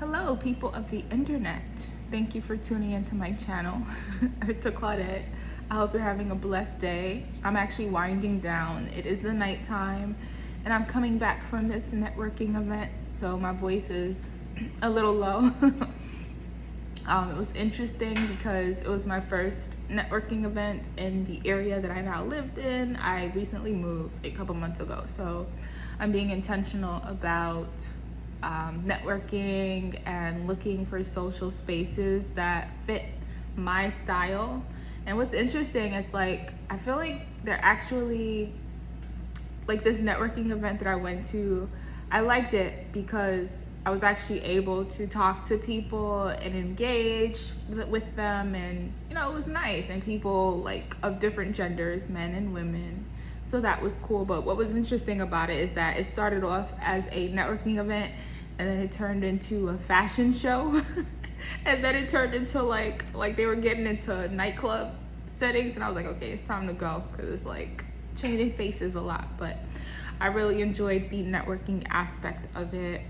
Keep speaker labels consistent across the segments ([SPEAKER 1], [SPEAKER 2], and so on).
[SPEAKER 1] Hello, people of the internet. Thank you for tuning into my channel. To Claudette. I hope you're having a blessed day. I'm actually winding down. It is the nighttime, and I'm coming back from this networking event, so my voice is a little low. It was interesting because it was my first networking event in the area that I now lived in. I recently moved a couple months ago, so I'm being intentional about networking and looking for social spaces that fit my style. And what's interesting is I feel like they're actually this networking event that I went to. I liked it because I was actually able to talk to people and engage with them, and it was nice, and people of different genders, men and women. So that was cool. But what was interesting about it is that it started off as a networking event, and then it turned into a fashion show. And then it turned into like they were getting into nightclub settings, and I was like, okay, it's time to go, because it's changing faces a lot. But I really enjoyed the networking aspect of it.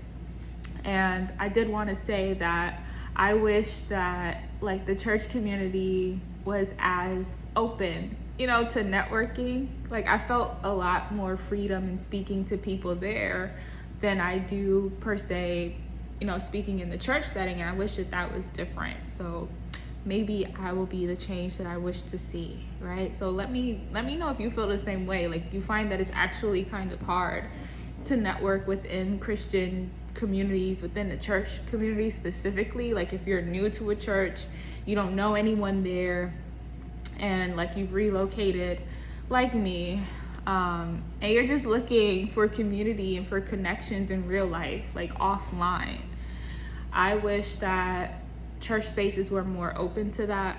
[SPEAKER 1] And I did want to say that I wish that the church community was as open, to networking. I felt a lot more freedom in speaking to people there than I do per se, speaking in the church setting. And I wish that was different. So maybe I will be the change that I wish to see, right? So let me know if you feel the same way. You find that it's actually kind of hard to network within Christian communities, within the church community specifically. If you're new to a church, you don't know anyone there, and you've relocated like me, and you're just looking for community and for connections in real life, offline. I wish that church spaces were more open to that,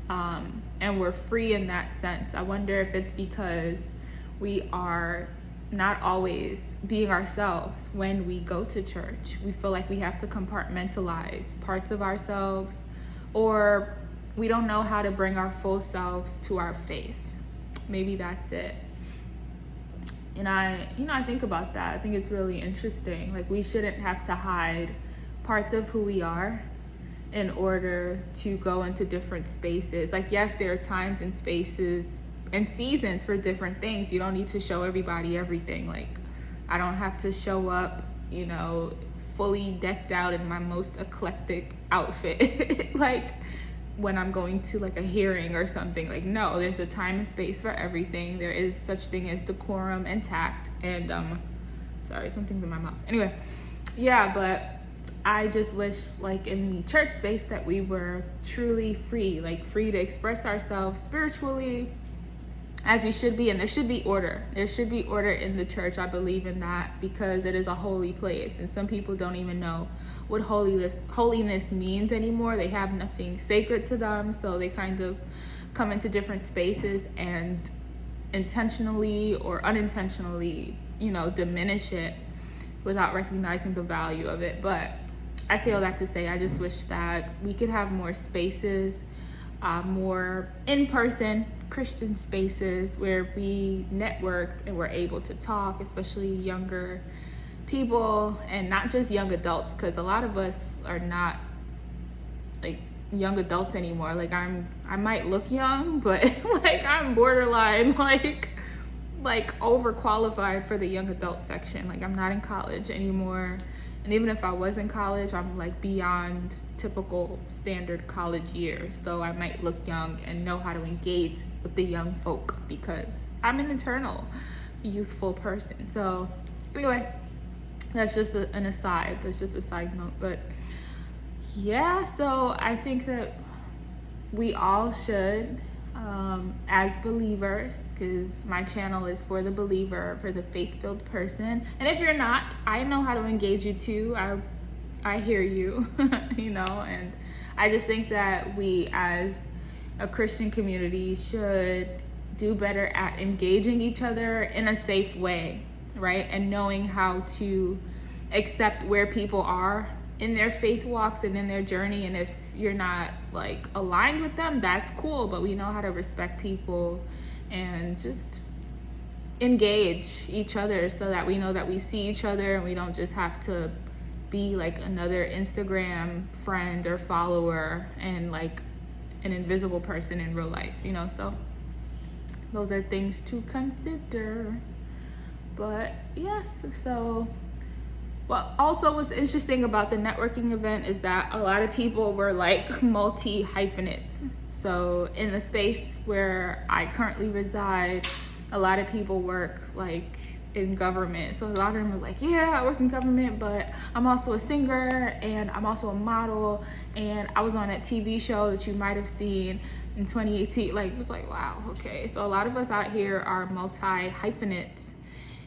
[SPEAKER 1] and were free in that sense. I wonder if it's because we are not always being ourselves when we go to church. We feel like we have to compartmentalize parts of ourselves, or we don't know how to bring our full selves to our faith. Maybe that's it. And I think about that. I think it's really interesting. We shouldn't have to hide parts of who we are in order to go into different spaces. Yes, there are times and spaces and seasons for different things. You don't need to show everybody everything. I don't have to show up, fully decked out in my most eclectic outfit, when I'm going to a hearing or something. No, there's a time and space for everything. There is such thing as decorum and tact. And sorry, something's in my mouth. Anyway, yeah, but I just wish in the church space that we were truly free, free to express ourselves spiritually as we should be. And there should be order. There should be order in the church. I believe in that, because it is a holy place, and some people don't even know what holiness means anymore. They have nothing sacred to them, so they kind of come into different spaces and intentionally or unintentionally, diminish it without recognizing the value of it. But I say all that to say, I just wish that we could have more spaces, more in-person Christian spaces where we networked and were able to talk, especially younger people, and not just young adults, because a lot of us are not young adults anymore. I might look young, but I'm borderline overqualified for the young adult section. I'm not in college anymore, and even if I was in college, I'm beyond typical standard college years, though I might look young and know how to engage with the young folk because I'm an eternal youthful person. So anyway, that's just an aside. That's just a side note. But yeah, so I think that we all should, as believers, because my channel is for the believer, for the faith-filled person. And if you're not, I know how to engage you too. I hear you, and I just think that we as a Christian community should do better at engaging each other in a safe way, right? And knowing how to accept where people are in their faith walks and in their journey. And if you're not aligned with them, that's cool, but we know how to respect people and just engage each other so that we know that we see each other, and we don't just have to be like another Instagram friend or follower and like an invisible person in real life, you know? So those are things to consider. But yes, so also what's interesting about the networking event is that a lot of people were like multi-hyphenates. So in the space where I currently reside, a lot of people work like in government. So a lot of them are like, yeah, I work in government, but I'm also a singer and I'm also a model. And I was on that TV show that you might have seen in 2018. Like, it's like, wow, okay. So a lot of us out here are multi-hyphenates.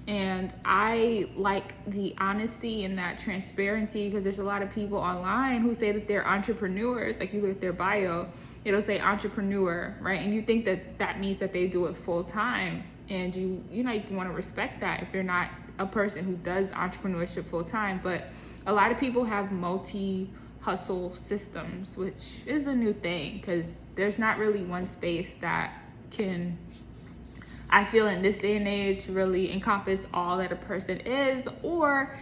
[SPEAKER 1] And I like the honesty and that transparency, because there's a lot of people online who say that they're entrepreneurs. Like, you look at their bio, it'll say entrepreneur, right? And you think that that means that they do it full time. And you want to respect that if you're not a person who does entrepreneurship full time. But a lot of people have multi-hustle systems, which is the new thing, because there's not really one space that can, I feel in this day and age, really encompass all that a person is, or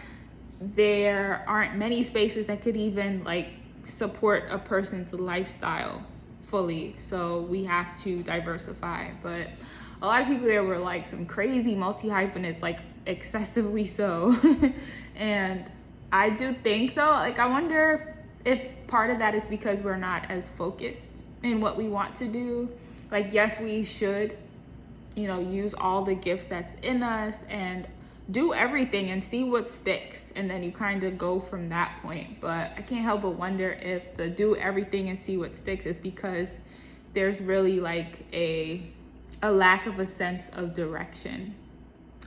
[SPEAKER 1] there aren't many spaces that could even like support a person's lifestyle fully. So we have to diversify. But a lot of people there were like some crazy multi-hyphenates, like excessively so. And I do think though, like, I wonder if part of that is because we're not as focused in what we want to do. Like, yes, we should, use all the gifts that's in us and do everything and see what sticks. And then you kind of go from that point. But I can't help but wonder if the do everything and see what sticks is because there's really like a lack of a sense of direction,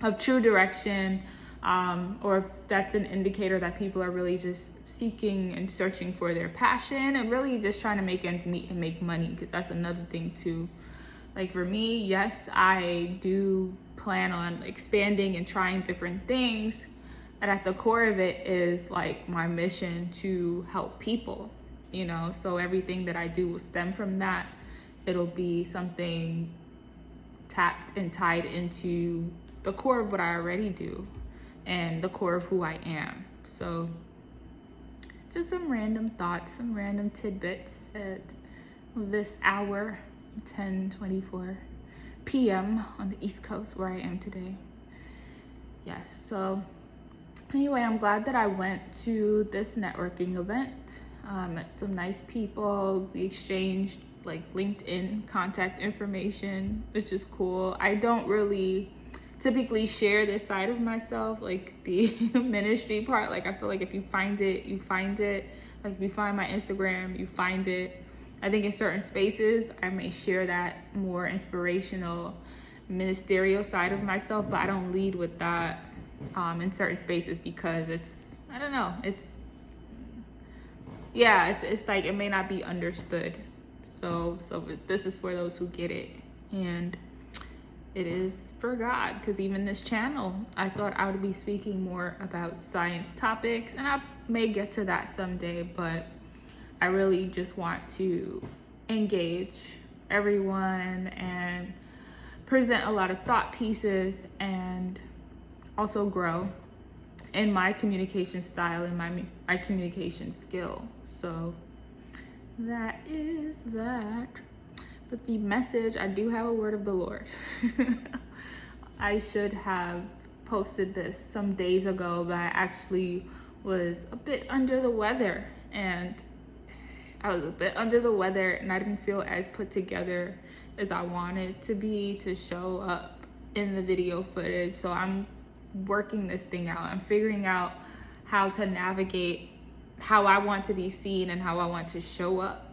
[SPEAKER 1] of true direction, or if that's an indicator that people are really just seeking and searching for their passion and really just trying to make ends meet and make money, because that's another thing too. Like for me, yes, I do plan on expanding and trying different things, but at the core of it is like my mission to help people, so everything that I do will stem from that. It'll be something tapped and tied into the core of what I already do and the core of who I am. So just some random thoughts, some random tidbits at this hour, 10:24 p.m. on the East Coast where I am today. Yes, so anyway, I'm glad that I went to this networking event. Met some nice people. We exchanged like LinkedIn contact information, which is cool. I don't really typically share this side of myself, like the ministry part. Like, I feel like if you find it, you find it. Like, if you find my Instagram, you find it. I think in certain spaces, I may share that more inspirational, ministerial side of myself, but I don't lead with that in certain spaces because it's like it may not be understood. So this is for those who get it, and it is for God, because even this channel, I thought I would be speaking more about science topics, and I may get to that someday, but I really just want to engage everyone and present a lot of thought pieces and also grow in my communication style and my communication skill. So that is that. But the message, I do have a word of the Lord. I should have posted this some days ago, but I actually was a bit under the weather, and I didn't feel as put together as I wanted to be to show up in the video footage. So I'm working this thing out. I'm figuring out how to navigate how I want to be seen and how I want to show up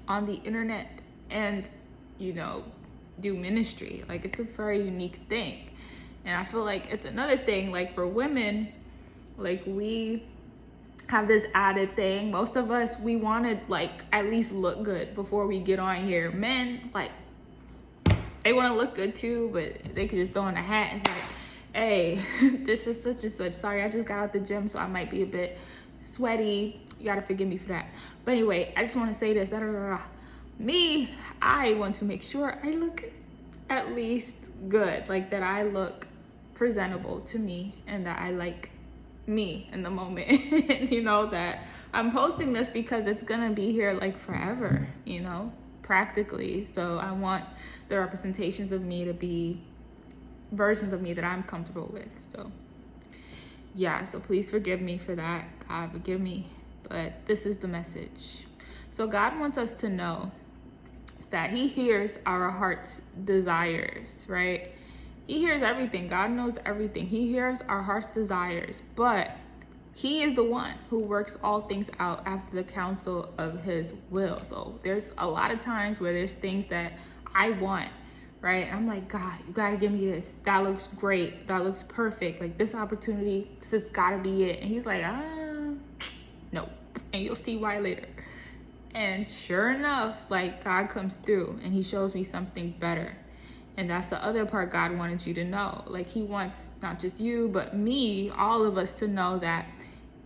[SPEAKER 1] on the internet and, do ministry. Like, it's a very unique thing. And I feel like it's another thing, like for women, like we have this added thing. Most of us, we want to like at least look good before we get on here. Men, like, they want to look good too, but they could just throw on a hat and say, hey, this is such and such. Sorry, I just got out the gym, so I might be a bit sweaty. You gotta forgive me for that. But anyway, I just want to say this. Me, I want to make sure I look at least good, like that I look presentable to me and that I like me in the moment. You know, that I'm posting this because it's gonna be here like forever, you know, practically. So I want the representations of me to be versions of me that I'm comfortable with. So yeah, so please forgive me for that. God, forgive me. But this is the message. So God wants us to know that he hears our heart's desires, right? He hears everything. God knows everything. He hears our heart's desires, but he is the one who works all things out after the counsel of his will. So there's a lot of times where there's things that I want, right? I'm like, God, you gotta give me this. That looks great. That looks perfect. Like this opportunity, this has gotta be it. And he's like, no. And you'll see why later. And sure enough, like God comes through and he shows me something better. And that's the other part God wanted you to know. Like he wants not just you, but me, all of us to know that,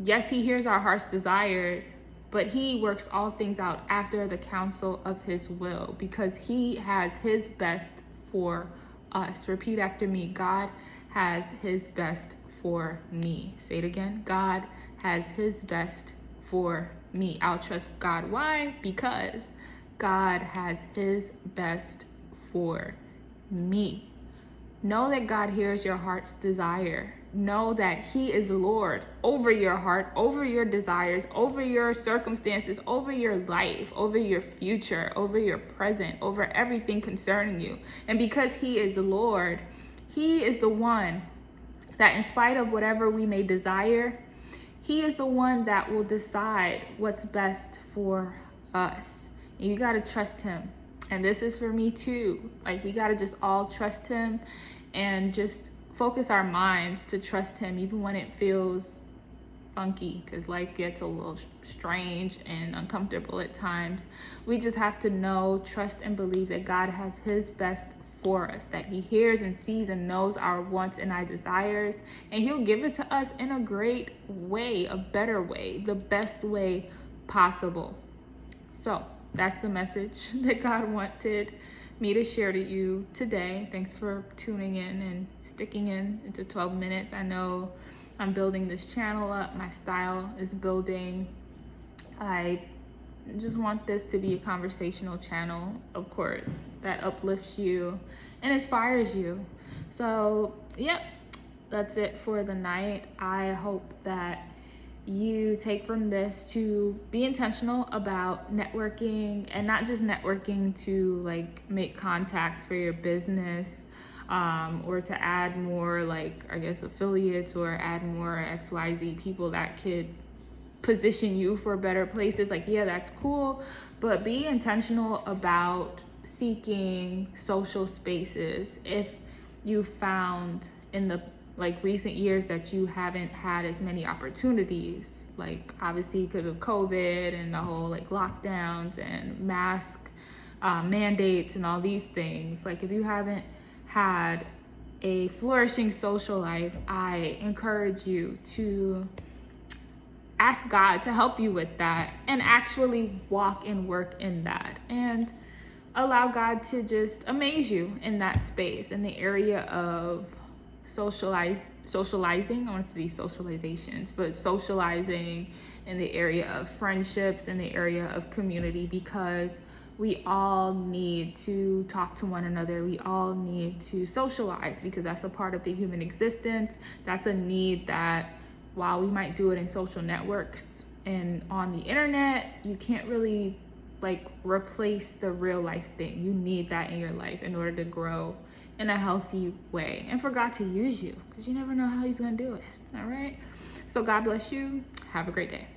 [SPEAKER 1] yes, he hears our heart's desires, but he works all things out after the counsel of his will, because he has his best for us. Repeat after me. God has his best for me. Say it again. God has his best for me. I'll trust God. Why? Because God has his best for me. Know that God hears your heart's desire. Know that he is Lord over your heart, over your desires, over your circumstances, over your life, over your future, over your present, over everything concerning you. And because he is Lord, he is the one that, in spite of whatever we may desire, he is the one that will decide what's best for us. And you got to trust him. And this is for me too. Like we got to just all trust him and just focus our minds to trust him, even when it feels funky, because life gets a little strange and uncomfortable at times. We just have to know, trust, and believe that God has his best for us, that he hears and sees and knows our wants and our desires, and he'll give it to us in a great way, a better way, the best way possible. So that's the message that God wanted me to share to you today. Thanks for tuning in and sticking in into 12 minutes. I know I'm building this channel up. My style is building. I just want this to be a conversational channel, of course, that uplifts you and inspires you. So, yep, that's it for the night. I hope that you take from this to be intentional about networking, and not just networking to like make contacts for your business, or to add more, like, I guess, affiliates, or add more XYZ people that could position you for better places. Like, yeah, that's cool, but be intentional about seeking social spaces. If you found in the recent years that you haven't had as many opportunities, like obviously because of COVID and the whole like lockdowns and mask mandates and all these things, like if you haven't had a flourishing social life, I encourage you to ask God to help you with that and actually walk and work in that, and allow God to just amaze you in that space, in the area of socializing. I want to see socializations, but socializing in the area of friendships, in the area of community, because we all need to talk to one another. We all need to socialize, because that's a part of the human existence. That's a need that, while we might do it in social networks and on the internet, you can't really like replace the real life thing. You need that in your life in order to grow in a healthy way, and for God to use you, because you never know how he's gonna do it. All right, so God bless you. Have a great day.